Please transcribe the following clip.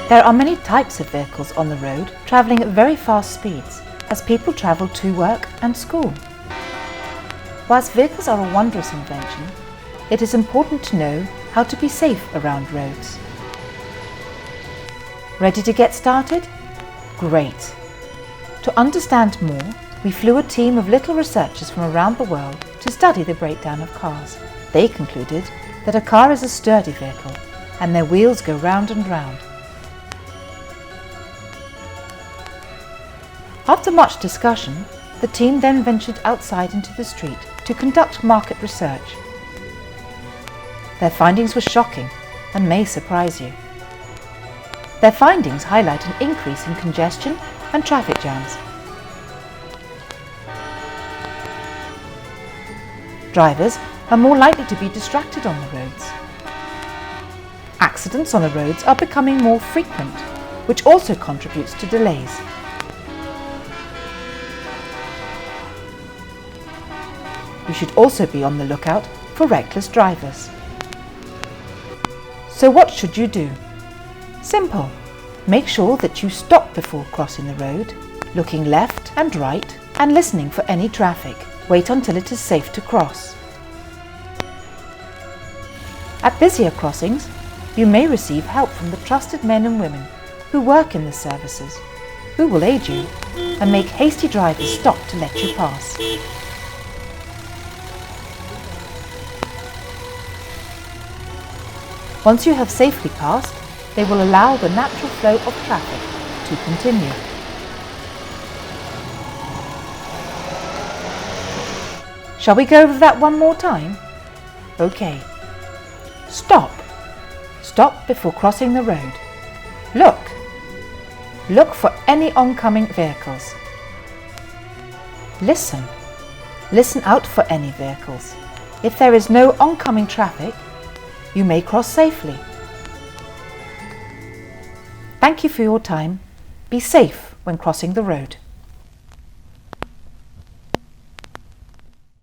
There are many types of vehicles on the road travelling at very fast speeds as people travel to work and school. Whilst vehicles are a wondrous invention, it is important to know how to be safe around roads. Ready to get started? Great! To understand more, we flew a team of little researchers from around the world to study the breakdown of cars. They concluded that a car is a sturdy vehicle and their wheels go round and round. After much discussion, the team then ventured outside into the street to conduct market research. Their findings were shocking and may surprise you. Their findings highlight an increase in congestion and traffic jams. Drivers are more likely to be distracted on the roads. Accidents on the roads are becoming more frequent, which also contributes to delays. You should also be on the lookout for reckless drivers. So what should you do? Simple. Make sure that you stop before crossing the road, looking left and right and listening for any traffic. Wait until it is safe to cross. At busier crossings, you may receive help from the trusted men and women who work in the services, who will aid you and make hasty drivers stop to let you pass. Once you have safely passed, they will allow the natural flow of traffic to continue. Shall we go over that one more time? Okay. Stop. Stop before crossing the road. Look. Look for any oncoming vehicles. Listen. Listen out for any vehicles. If there is no oncoming traffic, you may cross safely. Thank you for your time. Be safe when crossing the road.